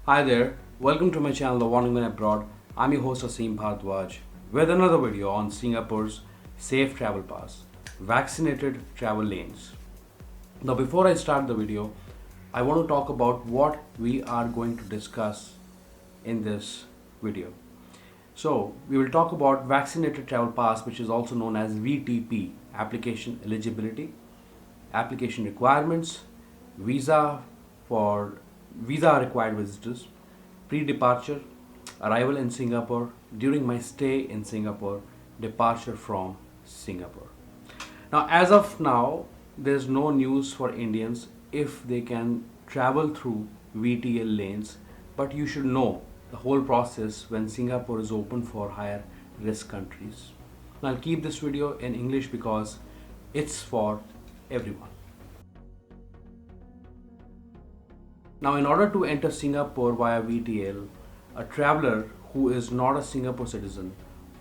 Hi there, welcome to my channel The Wandering Man Abroad. I'm your host Asim Bhardwaj with another video on Singapore's Safe Travel Pass, Vaccinated Travel Lanes. Now before I start the video, I want to talk about what we are going to discuss in this video. So we will talk about Vaccinated Travel Pass, which is also known as VTP, Application Eligibility, Application Requirements, Visa for Visa required visitors, pre-departure, arrival in Singapore, during my stay in Singapore, departure from Singapore. Now, as of now, there's no news for Indians if they can travel through VTL lanes, but you should know the whole process when Singapore is open for higher risk countries. Now, I'll keep this video in English because it's for everyone. Now, in order to enter Singapore via VTL, a traveler who is not a Singapore citizen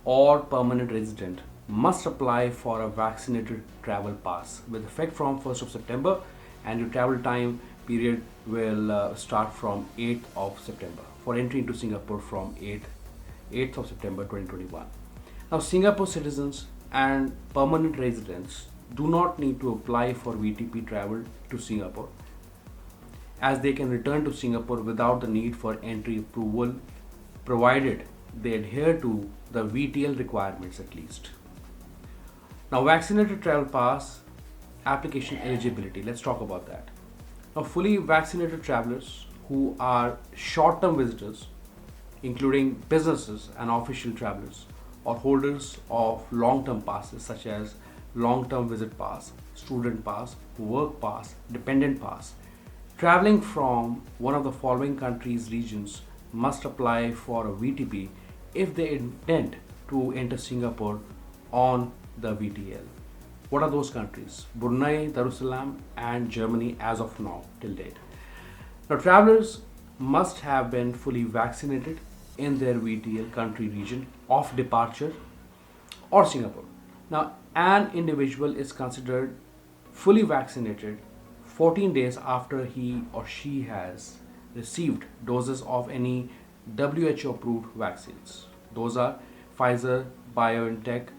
or permanent resident must apply for a vaccinated travel pass with effect from 1st of September, and your travel time period will start from 8th of September for entry into Singapore from 8th of September 2021. Now, Singapore citizens and permanent residents do not need to apply for VTP travel to Singapore, as they can return to Singapore without the need for entry approval, provided they adhere to the VTL requirements at least. Now, Vaccinated Travel Pass application eligibility, let's talk about that. Now, fully vaccinated travelers who are short-term visitors, including businesses and official travelers, or holders of long-term passes such as long-term visit pass, student pass, work pass, dependent pass, traveling from one of the following countries' regions must apply for a VTP if they intend to enter Singapore on the VTL. What are those countries? Brunei, Darussalam, and Germany as of now, till date. Now, travelers must have been fully vaccinated in their VTL country region of departure or Singapore. Now, an individual is considered fully vaccinated 14 days after he or she has received doses of any WHO approved vaccines. Those are Pfizer, BioNTech,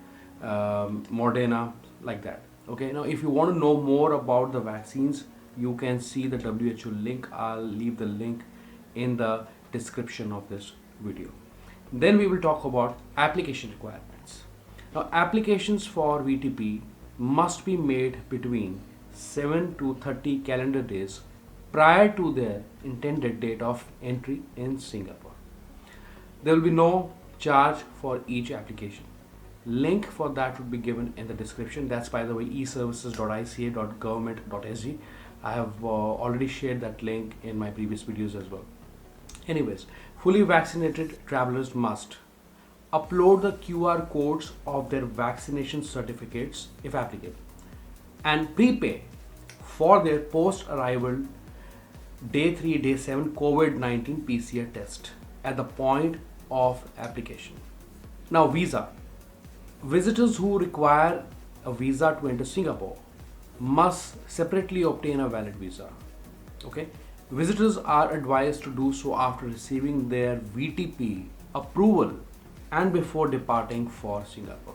Moderna, like that. Okay, now if you want to know more about the vaccines, you can see the WHO link. I'll leave the link in the description of this video. Then we will talk about application requirements. Now, applications for VTP must be made between 7 to 30 calendar days prior to their intended date of entry in Singapore. There will be no charge for each application. Link for that would be given in the description. That's, by the way, eservices.ica.government.sg. I have already shared that link in my previous videos as well. Anyways, fully vaccinated travelers must upload the QR codes of their vaccination certificates if applicable, and prepay for their post-arrival day 3, day 7 COVID-19 PCR test at the point of application. Now, visa. Visitors who require a visa to enter Singapore must separately obtain a valid visa. Okay? Visitors are advised to do so after receiving their VTP approval and before departing for Singapore.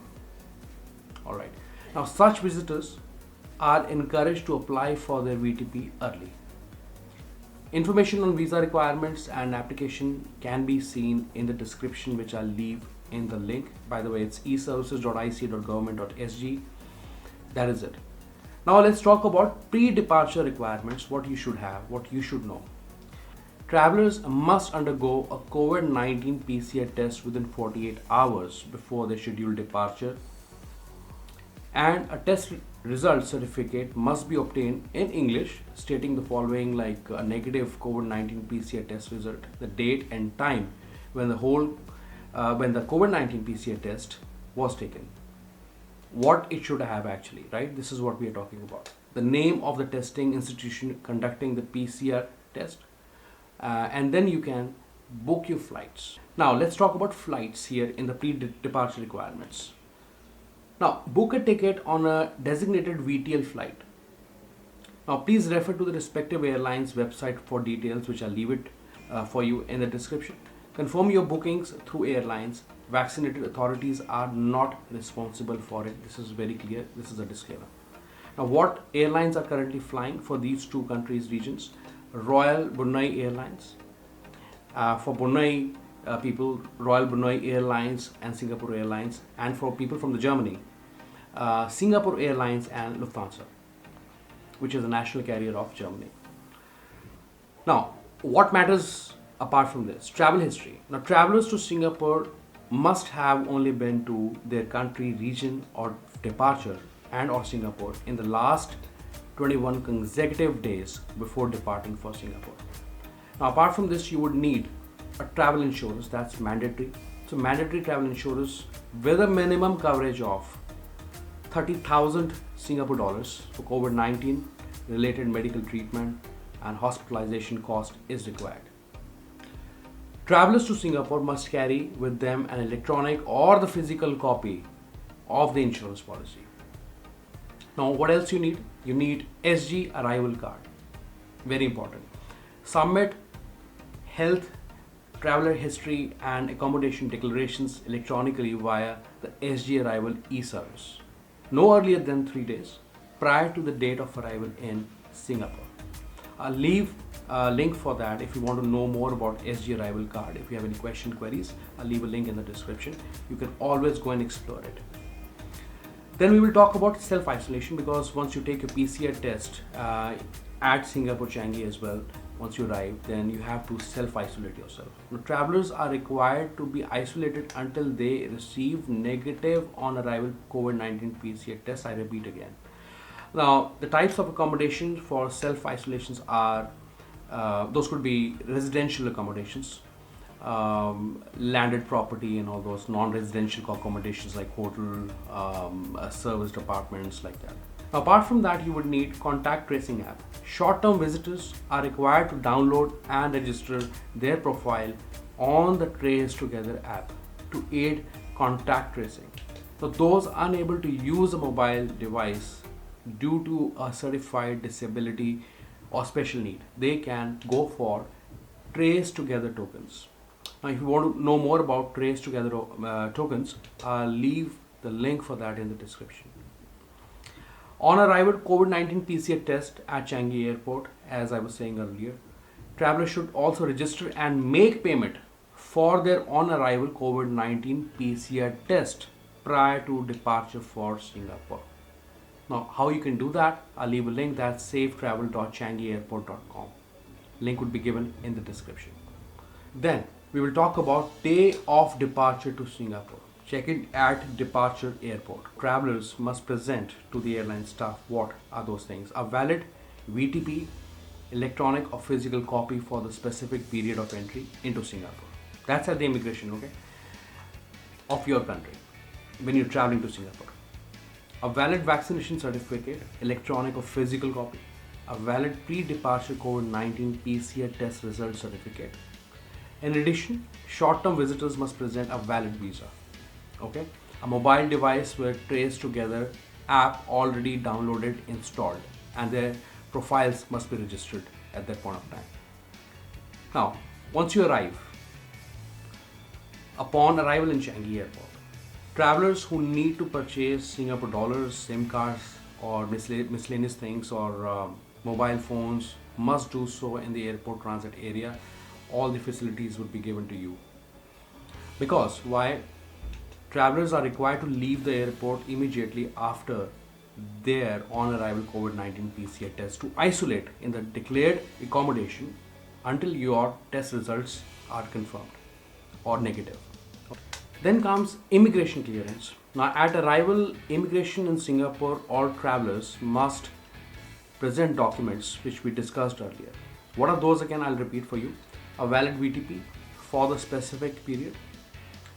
Alright. Now, such visitors are encouraged to apply for their VTP early. Information on visa requirements and application can be seen in the description, which I'll leave in the link. By the way, it's eservices.ica.government.sg. That is it. Now let's talk about pre-departure requirements, what you should have, what you should know. Travelers must undergo a COVID-19 PCR test within 48 hours before their scheduled departure, and a test result certificate must be obtained in English stating the following, like a negative COVID-19 PCR test result, the date and time when the COVID-19 PCR test was taken, what it should have actually, right? This is what we are talking about. The name of the testing institution conducting the PCR test, and then you can book your flights. Now let's talk about flights here in the pre-departure requirements. Now, book a ticket on a designated VTL flight. Now, please refer to the respective airline's website for details, which I'll leave it for you in the description. Confirm your bookings through airlines. Vaccinated authorities are not responsible for it. This is very clear. This is a disclaimer. Now, what airlines are currently flying for these two countries' regions? Royal Brunei Airlines. For Brunei people, Royal Brunei Airlines and Singapore Airlines. And for people from the Germany, Singapore Airlines and Lufthansa, which is the national carrier of Germany. Now, what matters apart from this? Travel history. Now, travelers to Singapore must have only been to their country, region, or departure and or Singapore in the last 21 consecutive days before departing for Singapore. Now, apart from this, you would need a travel insurance. That's mandatory. So, mandatory travel insurance with a minimum coverage of 30,000 Singapore dollars for COVID-19 related medical treatment and hospitalization cost is required. Travelers to Singapore must carry with them an electronic or the physical copy of the insurance policy. Now, what else you need? You need SG arrival card. Very important. Submit health, traveler history and accommodation declarations electronically via the SG arrival e-service no earlier than 3 days prior to the date of arrival in Singapore. I'll leave a link for that if you want to know more about SG arrival card. If you have any queries, I'll leave a link in the description. You can always go and explore it. Then we will talk about self-isolation, because once you take your PCR test at Singapore Changi as well, once you arrive, then you have to self-isolate yourself. Now, travelers are required to be isolated until they receive negative on arrival COVID-19 PCR test. I repeat again. Now, the types of accommodation for self-isolations are, those could be residential accommodations, landed property and all those non-residential accommodations like hotel, serviced apartments like that. Apart from that, you would need contact tracing app. Short-term visitors are required to download and register their profile on the TraceTogether app to aid contact tracing. So those unable to use a mobile device due to a certified disability or special need, they can go for TraceTogether tokens. Now, if you want to know more about TraceTogether tokens, I'll leave the link for that in the description. On arrival COVID-19 PCR test at Changi Airport, as I was saying earlier, travelers should also register and make payment for their on arrival COVID-19 PCR test prior to departure for Singapore. Now, how you can do that? I'll leave a link. That's safetravel.changieairport.com. Link would be given in the description. Then we will talk about day of departure to Singapore. Check-in at departure airport. Travelers must present to the airline staff what are those things? A valid VTP, electronic or physical copy for the specific period of entry into Singapore. That's at the immigration, okay, of your country when you're traveling to Singapore. A valid vaccination certificate, electronic or physical copy. A valid pre-departure COVID-19 PCR test result certificate. In addition, short-term visitors must present a valid visa. Okay, a mobile device with TraceTogether app already downloaded, installed, and their profiles must be registered at that point of time. Now, once you arrive, upon arrival in Changi Airport, travelers who need to purchase Singapore dollars, SIM cards, or miscellaneous things, or mobile phones must do so in the airport transit area. All the facilities would be given to you. Because why? Travelers are required to leave the airport immediately after their on arrival COVID-19 PCR test to isolate in the declared accommodation until your test results are confirmed or negative. Then comes immigration clearance. Now, at arrival, immigration in Singapore, all travelers must present documents which we discussed earlier. What are those again? I'll repeat for you. A valid VTP for the specific period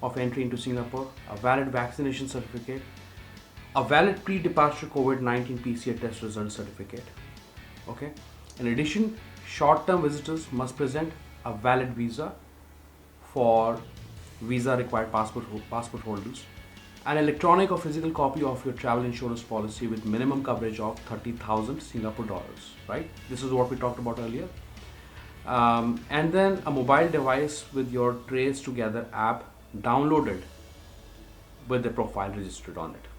of entry into Singapore, a valid vaccination certificate, a valid pre-departure COVID-19 PCR test result certificate. Okay. In addition, short-term visitors must present a valid visa for visa required passport holders, an electronic or physical copy of your travel insurance policy with minimum coverage of 30,000 Singapore dollars, right? This is what we talked about earlier. and then a mobile device with your TraceTogether app downloaded with the profile registered on it.